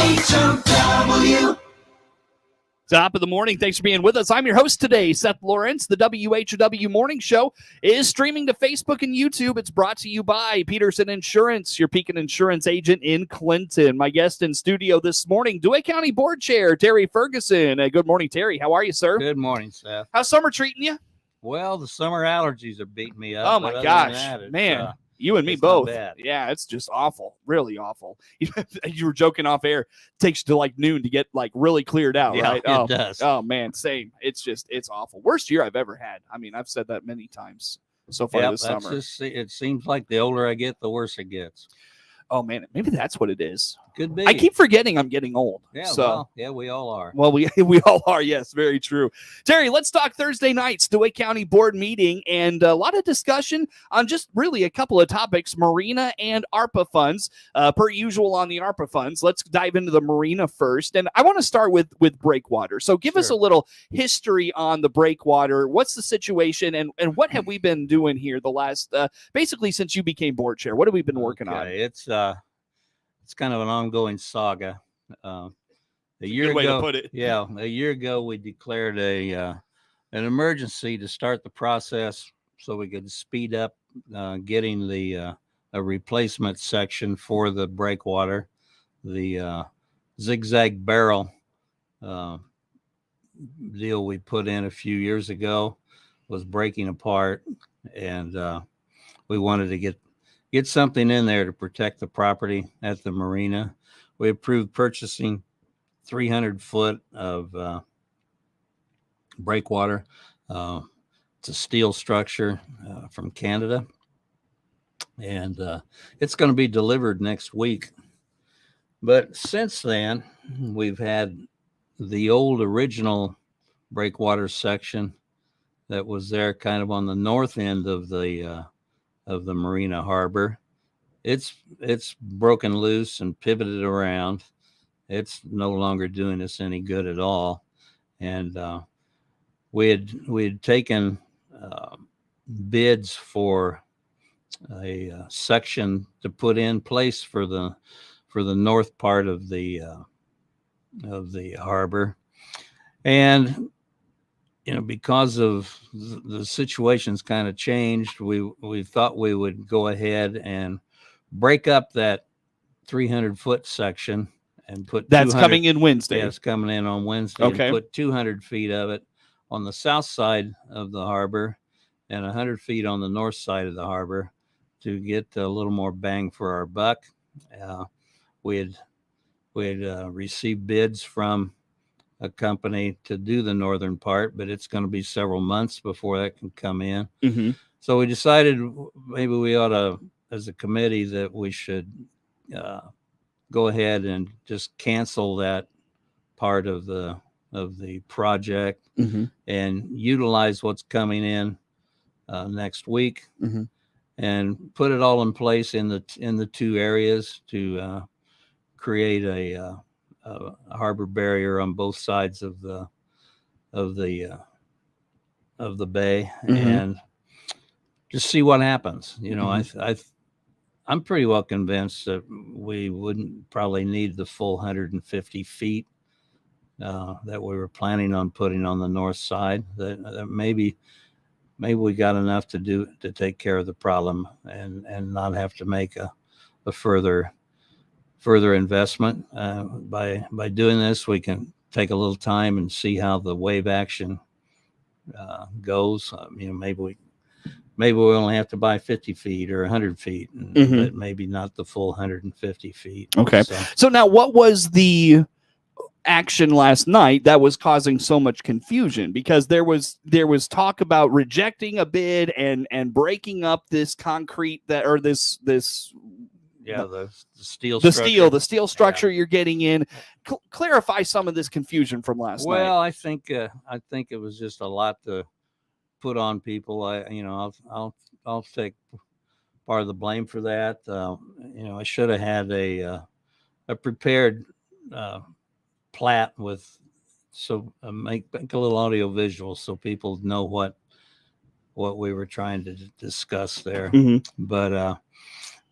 WHOW. Top of the morning. Thanks for being with us. I'm your host today, Seth Lawrence. The WHOW Morning Show is streaming to Facebook and YouTube. It's brought to you by Peterson Insurance, your Pekin Insurance agent in Clinton. My guest in studio this morning, DeWitt County Board Chair, Terry Ferguson. Good morning, Terry. How are you, sir? Good morning, Seth. How's summer treating you? Well, the summer allergies are beating me up. Oh, my gosh. Man. You and me both. Yeah, it's just awful. Really awful. You were joking off air. It takes you to like noon to get like really cleared out, right? It does. Oh, man, same. It's awful. Worst year I've ever had. I mean, I've said that many times so far this summer. It seems like the older I get, the worse it gets. Oh, man, maybe that's what it is. Could be. I keep forgetting I'm getting old. Yeah, so. We all are. Well, we all are. Yes, very true. Terry, let's talk Thursday night's DeWitt County Board meeting and a lot of discussion on just really a couple of topics, Marina and ARPA funds. Per usual on the ARPA funds, let's dive into the Marina first. And I want to start with breakwater. So give us a little history on the breakwater. What's the situation and what have we been doing here the last, basically since you became board chair? What have we been working on? It's kind of an ongoing saga. A year way ago, to put it. Yeah, a year ago we declared an emergency to start the process so we could speed up getting a replacement section for the breakwater. The zigzag barrel deal we put in a few years ago was breaking apart, and we wanted to get something in there to protect the property at the marina. We approved purchasing 300 foot of breakwater. It's a steel structure from Canada, and it's going to be delivered next week. But since then, we've had the old original breakwater section that was there kind of on the north end of the Marina Harbor. It's broken loose and pivoted around. It's no longer doing us any good at all. And we had taken bids for a section to put in place for the north part of the harbor. And because of the situation's kind of changed, we thought we would go ahead and break up that 300 foot section and put that's coming in Wednesday. Yeah, it's coming in on Wednesday. Okay. And put 200 feet of it on the south side of the harbor and 100 feet on the north side of the harbor to get a little more bang for our buck. We had received bids from a company to do the northern part, but it's going to be several months before that can come in. Mm-hmm. So we decided maybe we ought to, as a committee, that we should go ahead and just cancel that part of the project and utilize what's coming in next week and put it all in place in the two areas to create a harbor barrier on both sides of the bay and just see what happens. I'm pretty well convinced that we wouldn't probably need the full 150 feet that we were planning on putting on the north side. That maybe we got enough to take care of the problem and not have to make a further investment. By doing this, we can take a little time and see how the wave action goes. Maybe we only have to buy 50 feet or 100 feet, but maybe not the full 150 feet. Okay. So now what was the action last night that was causing so much confusion? Because there was talk about rejecting a bid and breaking up this concrete the steel structure you're getting in. Clarify some of this confusion from last night. Well, I think it was just a lot to put on people. I'll take part of the blame for that. I should have had a prepared plat with make a little audio visual so people know what we were trying to discuss there. But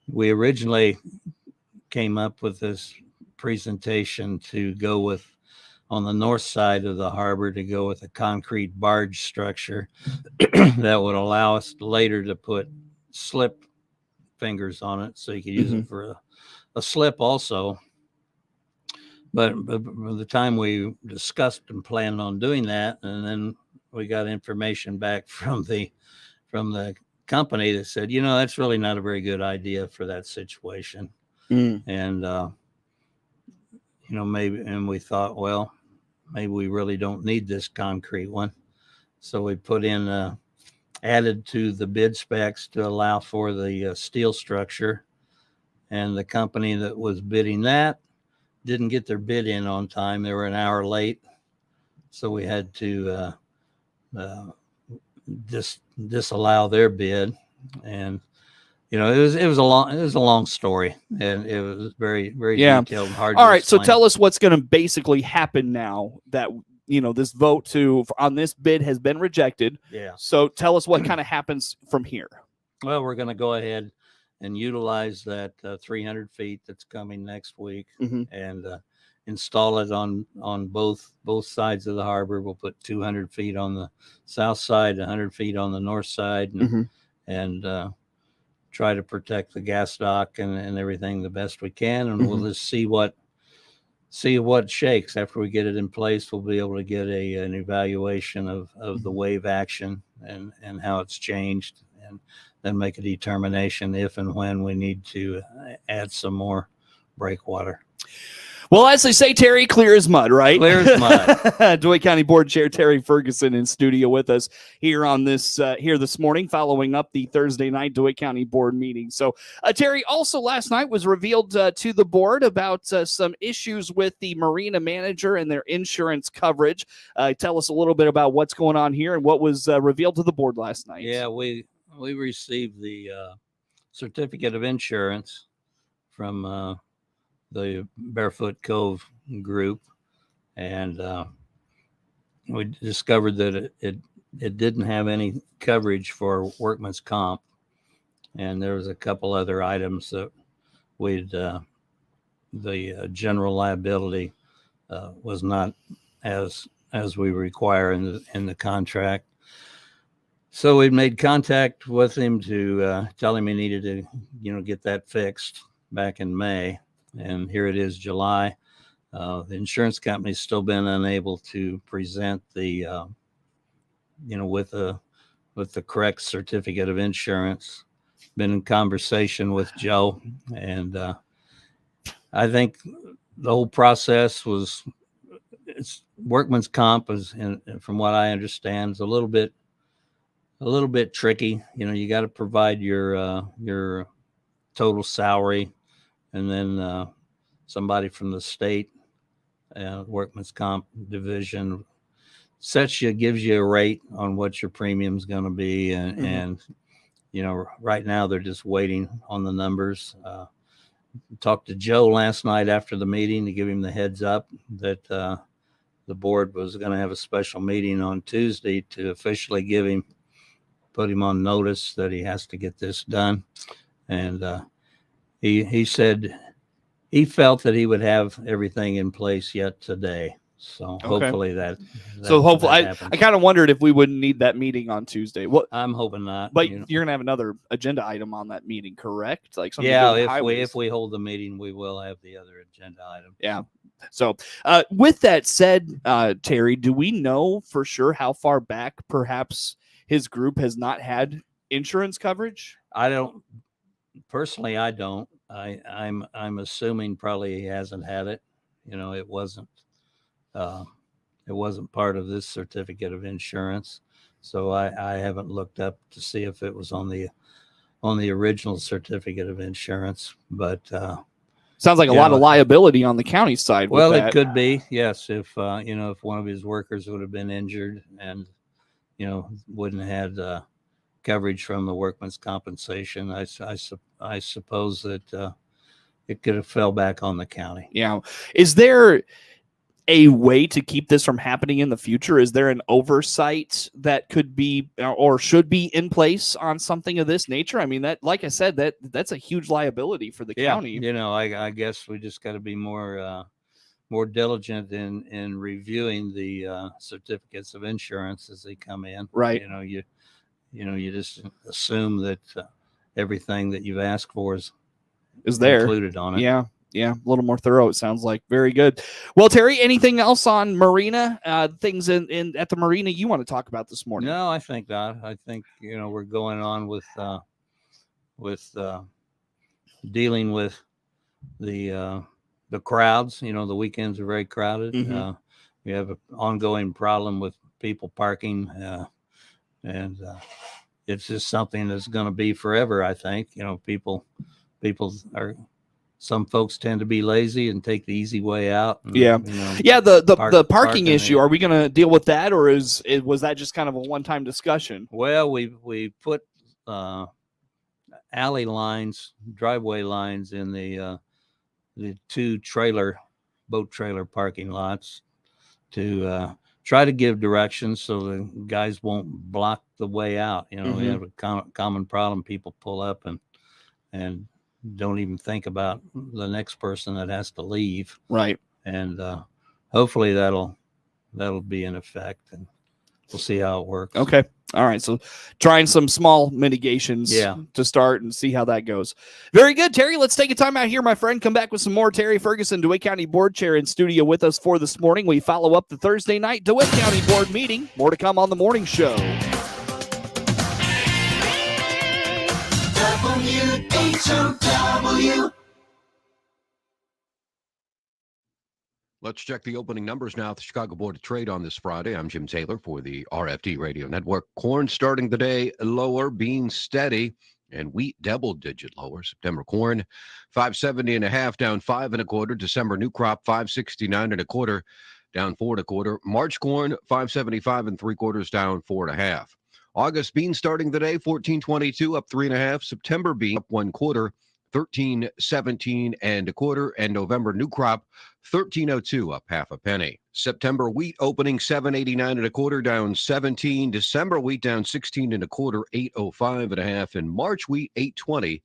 we originally came up with this presentation to go with, on the north side of the harbor, to go with a concrete barge structure that would allow us later to put slip fingers on it, so you could use it for a slip also. But by the time we discussed and planned on doing that, and then we got information back from the company that said, that's really not a very good idea for that situation. And maybe, and we thought, well, maybe we really don't need this concrete one. So we put in added to the bid specs to allow for the steel structure, and the company that was bidding that didn't get their bid in on time. They were an hour late, so we had to disallow their bid. And it was a long story, and it was very, very detailed and hard. All right, so tell us what's going to basically happen now that this vote on this bid has been rejected. Yeah. So tell us what kind of happens from here. Well, we're going to go ahead and utilize that 300 feet that's coming next week, and install it on both sides of the harbor. We'll put 200 feet on the south side, 100 feet on the north side, and try to protect the gas dock and everything the best we can. And we'll just see what shakes. After we get it in place, we'll be able to get an evaluation of the wave action and how it's changed, and then make a determination if and when we need to add some more breakwater. Well, as they say, Terry, clear as mud, right? Clear as mud. DeWitt County Board Chair Terry Ferguson in studio with us here on this this morning, following up the Thursday night DeWitt County Board meeting. So, Terry, also last night was revealed to the board about some issues with the marina manager and their insurance coverage. Tell us a little bit about what's going on here and what was revealed to the board last night. Yeah, we received the certificate of insurance from the Barefoot Cove group, and we discovered that it didn't have any coverage for workman's comp, and there was a couple other items that the general liability was not as we require in the contract. So we made contact with him to tell him he needed to get that fixed back in May. And here it is, July. The insurance company's still been unable to present the, with the correct certificate of insurance. Been in conversation with Joe, and I think the whole process it's workman's comp from what I understand, is a little bit tricky. You got to provide your total salary, and then somebody from the state workman's comp division gives you a rate on what your premium's going to be, and right now they're just waiting on the numbers. Talked to Joe last night after the meeting to give him the heads up that the board was going to have a special meeting on Tuesday to officially put him on notice that he has to get this done. And he said he felt that he would have everything in place yet today. So hopefully that hopefully I happens. kind of wondered if we wouldn't need that meeting on Tuesday. Well, I'm hoping not. But you're gonna have another agenda item on that meeting, correct? Like if we hold the meeting, we will have the other agenda item. Yeah. So with that said, Terry, do we know for sure how far back perhaps his group has not had insurance coverage? I don't. Personally, I don't. I'm assuming probably he hasn't had it. It wasn't part of this certificate of insurance, so I haven't looked up to see if it was on the original certificate of insurance. But sounds like a lot of liability on the county side. Well, it could be, yes. If if one of his workers would have been injured and wouldn't have had coverage from the workman's compensation, I suppose that it could have fell back on the county. Yeah. Is there a way to keep this from happening in the future? Is there an oversight that could be or should be in place on something of this nature? I mean, that, like I said, that's a huge liability for the county. I guess we just got to be more diligent in reviewing the certificates of insurance as they come in. Right. You just assume that everything that you've asked for is there included on it. Yeah, a little more thorough, it sounds like. Very good. Well, Terry, anything else on marina, things in at the marina you want to talk about this morning? No, I think not. I think, we're going on with dealing with the crowds. The weekends are very crowded. Mm-hmm. We have an ongoing problem with people parking, and it's just something that's going to be forever. I think, people some folks tend to be lazy and take the easy way out. And, the parking issue. Are we going to deal with that, or was that just kind of a one-time discussion? Well, we put alley lines, driveway lines in the two boat trailer parking lots to try to give directions so the guys won't block the way out. Mm-hmm. We have a common problem. People pull up and don't even think about the next person that has to leave. Right. And hopefully that'll be in effect, and we'll see how it works. Okay. All right. So trying some small mitigations to start and see how that goes. Very good, Terry. Let's take a time out here, my friend. Come back with some more. Terry Ferguson, DeWitt County Board Chair, in studio with us for this morning. We follow up the Thursday night DeWitt County Board meeting. More to come on the morning show. WHOW. Let's check the opening numbers now at the Chicago Board of Trade on this Friday. I'm Jim Taylor for the RFD Radio Network. Corn starting the day lower, beans steady, and wheat double-digit lower. September corn, 570.5, down 5 1/4. December new crop, 569 1/4, down 4 1/4. March corn, 575 3/4, down 4 1/2. August beans starting the day, 14.22, up 3 1/2. September bean up 1/4, 13.17 1/4, and November new crop 13.02, up 1/2 penny. September wheat opening 7.89 1/4, down 17. December wheat down 16 1/4, 8.05 1/2, and March wheat 8.20.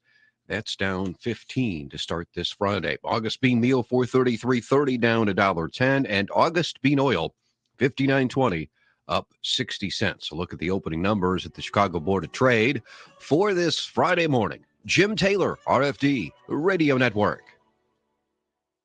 That's down 15 to start this Friday. August bean meal 433.30, down $1.10, and August bean oil 59.20, up 60 cents. A look at the opening numbers at the Chicago Board of Trade for this Friday morning. Jim Taylor, RFD Radio Network.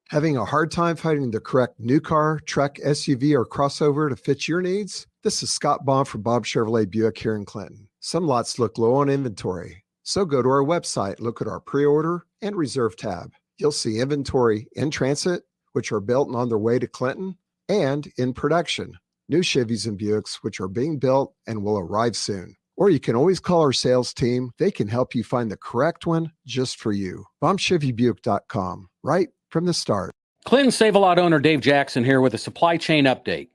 Having a hard time finding the correct new car, truck, SUV, or crossover to fit your needs? This is Scott Baum from Bob Chevrolet Buick here in Clinton. Some lots look low on inventory, so go to our website, look at our pre-order and reserve tab. You'll see inventory in transit, which are built and on their way to Clinton, and in production, new Chevys and Buicks, which are being built and will arrive soon. Or you can always call our sales team. They can help you find the correct one just for you. BombChevyBuick.com, right from the start. Clinton Save-A-Lot owner Dave Jackson here with a supply chain update.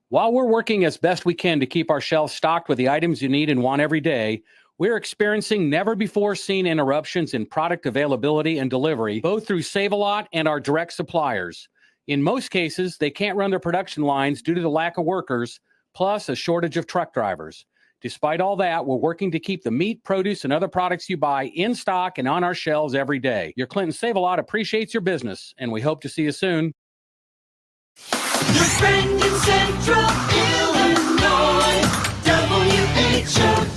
While we're working as best we can to keep our shelves stocked with the items you need and want every day, we're experiencing never-before-seen interruptions in product availability and delivery, both through Save-A-Lot and our direct suppliers. In most cases, they can't run their production lines due to the lack of workers, plus a shortage of truck drivers. Despite all that, we're working to keep the meat, produce, and other products you buy in stock and on our shelves every day. Your Clinton Save-A-Lot appreciates your business, and we hope to see you soon. Your friend in Central Illinois, WHOW.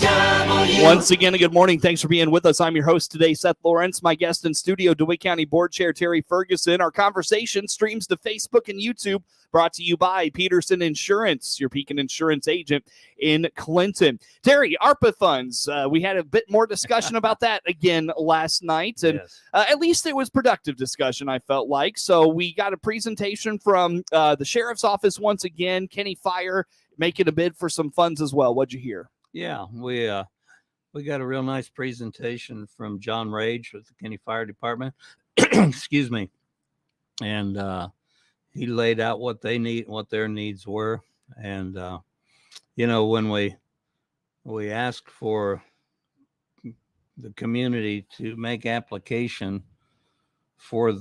Once again, a good morning. Thanks for being with us. I'm your host today, Seth Lawrence. My guest in studio, DeWitt County Board Chair Terry Ferguson. Our conversation streams to Facebook and YouTube, brought to you by Peterson Insurance, your Pekin Insurance agent in Clinton. Terry, ARPA funds. We had a bit more discussion about that again last night, and Yes. At least it was productive discussion, I felt like. So we got a presentation from the sheriff's office once again. Kenny Fire making a bid for some funds as well. What'd you hear? Yeah, we got a real nice presentation from John Rage with the Kenny Fire Department. Excuse me. And he laid out what they need, what their needs were. And when we asked for the community to make application for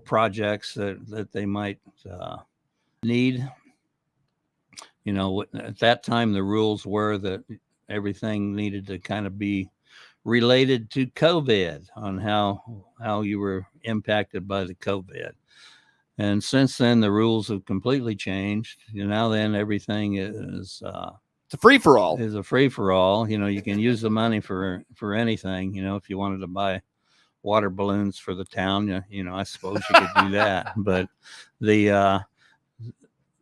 projects that they might need. At that time, the rules were that everything needed to kind of be related to COVID, on how you were impacted by the COVID. And since then, the rules have completely changed. Now then, everything is It's a free for all. is a free for all. You can use the money for anything. If you wanted to buy water balloons for the town, I suppose you could do that. But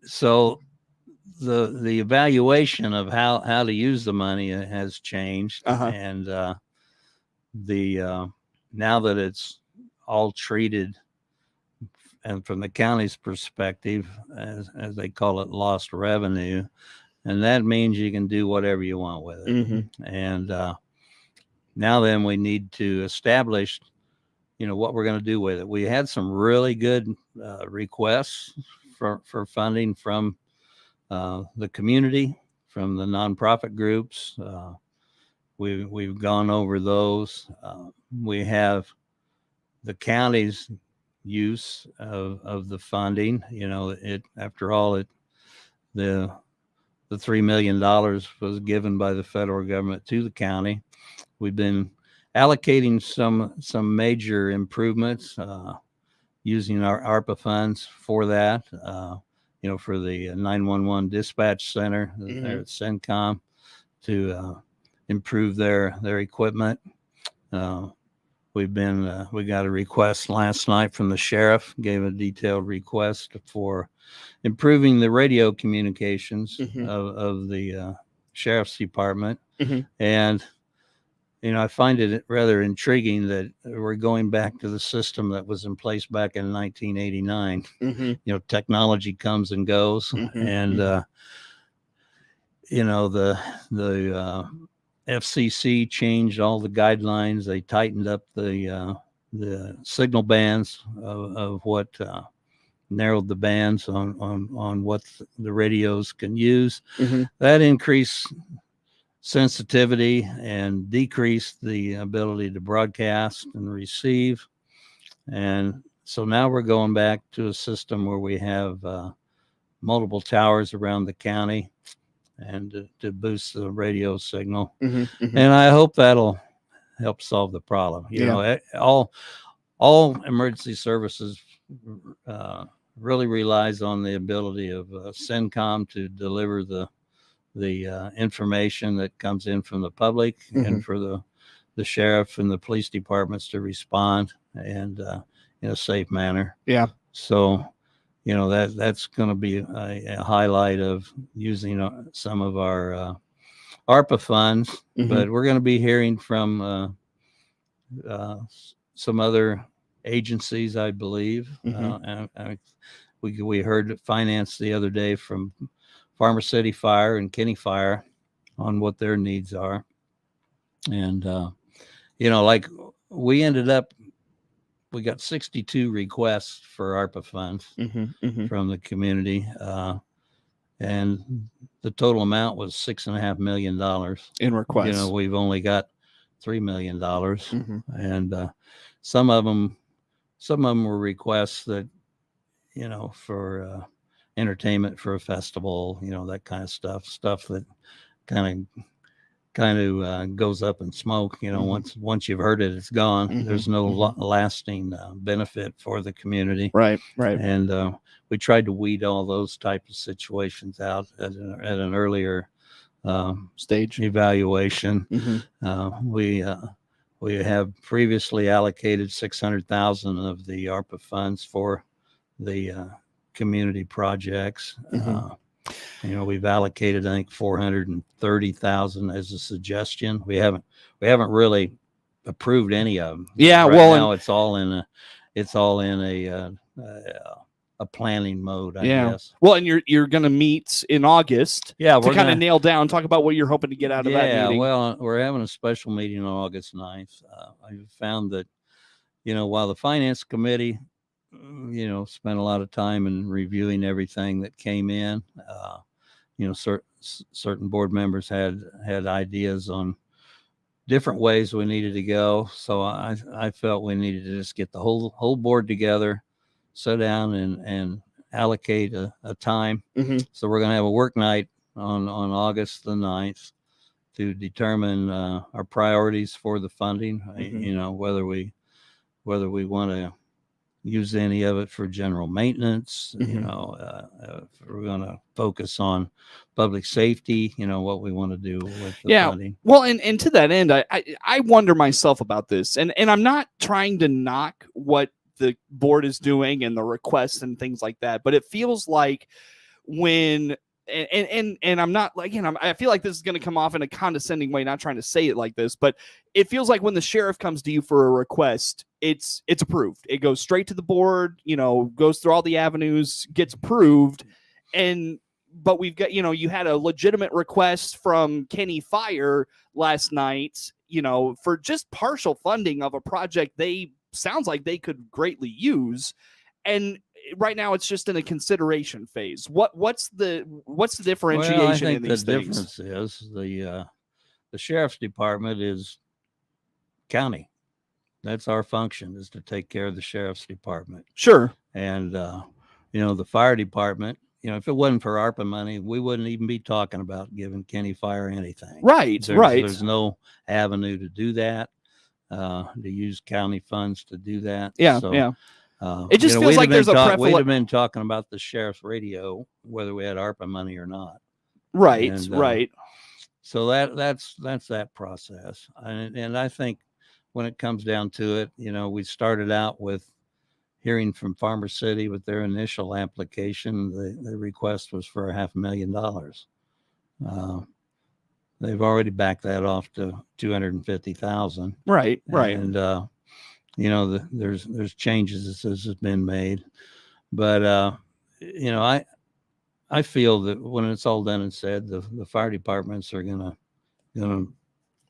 so the evaluation of how to use the money has changed, and now that it's all treated, and from the county's perspective, as they call it, lost revenue, and that means you can do whatever you want with it. And now then we need to establish, what we're going to do with it. We had some really good requests for funding from the community, from the nonprofit groups. We've gone over those. We have the county's use of the funding. After all, the $3 million was given by the federal government to the county. We've been allocating some major improvements using our ARPA funds for that. For the 911 dispatch center there at CENTCOM to improve their equipment. We got a request last night from the sheriff, gave a detailed request for improving the radio communications of the sheriff's department. And, I find it rather intriguing that we're going back to the system that was in place back in 1989. Technology comes and goes, and, the FCC changed all the guidelines. They tightened up the signal bands of what narrowed the bands on what the radios can use. That increased sensitivity and decreased the ability to broadcast and receive. And so now we're going back to a system where we have multiple towers around the county, and to boost the radio signal. And I hope that'll help solve the problem. All emergency services really relies on the ability of CENTCOM to deliver the information that comes in from the public, and for the sheriff and the police departments to respond and in a safe manner. So that's going to be a highlight of using some of our ARPA funds. But we're going to be hearing from some other agencies, I believe. We heard finance the other day from Farmer City Fire and Kinney Fire on what their needs are. And, like we ended up, we got 62 requests for ARPA funds from the community. And the total amount was $6.5 million in requests. We've only got $3 million. And some of them were requests that, for entertainment for a festival, that kind of stuff that kind of goes up in smoke. Once you've heard it, it's gone. There's no lasting benefit for the community. Right. And we tried to weed all those type of situations out at an earlier stage evaluation. We have previously allocated $600,000 of the ARPA funds for the community projects. We've allocated, I think, $430,000 as a suggestion. We haven't really approved any of them. Now it's all in a planning mode, I guess. Well, and you're going to meet in August. Yeah, to kind of nail down, talk about what you're hoping to get out of that meeting. Yeah, well, we're having a special meeting on August 9th. I found that, while the finance committee, spent a lot of time in reviewing everything that came in, certain board members had ideas on different ways we needed to go. So I felt we needed to just get the whole board together, sit down and allocate a time. Mhm. So we're going to have a work night on August the 9th to determine our priorities for the funding. Mhm. You know, whether we want to use any of it for general maintenance. You Mhm. know, if we're going to focus on public safety. You know, what we want to do with the Yeah. funding. Well, and to that end, I wonder myself about this, and I'm not trying to knock what the board is doing and the requests and things like that, but it feels like when and I'm not like, I feel like this is going to come off in a condescending way, not trying to say it like this, but it feels like when the sheriff comes to you for a request, it's approved. It goes straight to the board, goes through all the avenues, gets approved. But we've got, you had a legitimate request from Kenny Fire last night, for just partial funding of a project sounds like they could greatly use. And right now it's just in a consideration phase. What's the differentiation Well, I think in these the things? difference is the sheriff's department is county. That's our function, is to take care of the sheriff's department. Sure. And the fire department, if it wasn't for ARPA money, we wouldn't even be talking about giving Kenny Fire anything. Right. There's no avenue to do that, to use county funds to do that. Yeah. So, yeah. It just feels like there's we'd have been talking about the sheriff's radio, whether we had ARPA money or not. Right. And, right. So that's that process. And I think when it comes down to it, we started out with hearing from Farmer City with their initial application. The request was for $500,000. They've already backed that off to $250,000. Right. And there's changes as has been made, but I feel that when it's all done and said, the fire departments are gonna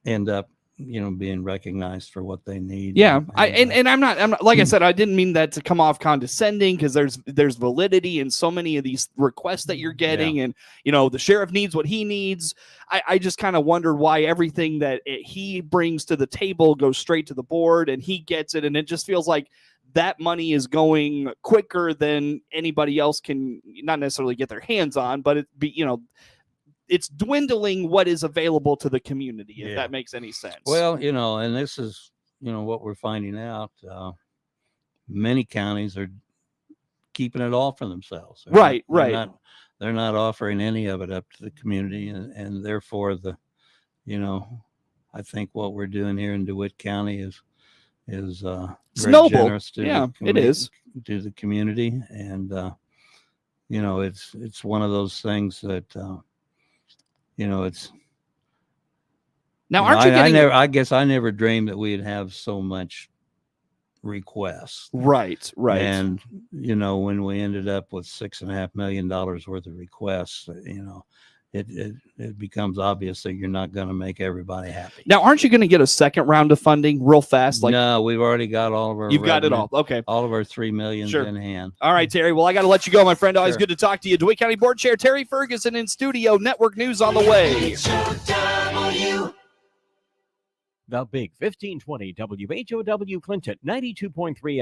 end up being recognized for what they need. Yeah. I'm not like I said, I didn't mean that to come off condescending, because there's validity in so many of these requests that you're getting. And the sheriff needs what he needs. I just kind of wonder why everything that he brings to the table goes straight to the board and he gets it, and it just feels like that money is going quicker than anybody else can not necessarily get their hands on, but it's dwindling what is available to the community, if that makes any sense. Well, and this is, what we're finding out. Many counties are keeping it all for themselves. Right. They're not offering any of it up to the community. And therefore I think what we're doing here in DeWitt County is very noble. generous to it is to the community. And, it's one of those things that, it's now. Aren't you getting? I guess I never dreamed that we'd have so much requests. Right. And when we ended up with $6.5 million worth of requests, it becomes obvious that you're not going to make everybody happy. Now, aren't you going to get a second round of funding real fast? No, we've already got all of our. You've got it all. Okay. All of our $3 million in hand. All right, Terry. Well, I got to let you go, my friend. Always Sure. good to talk to you. DeWitt County Board Chair Terry Ferguson in studio. Network news on the way. It's showtime on you. The Big 1520 WHOW Clinton 92.3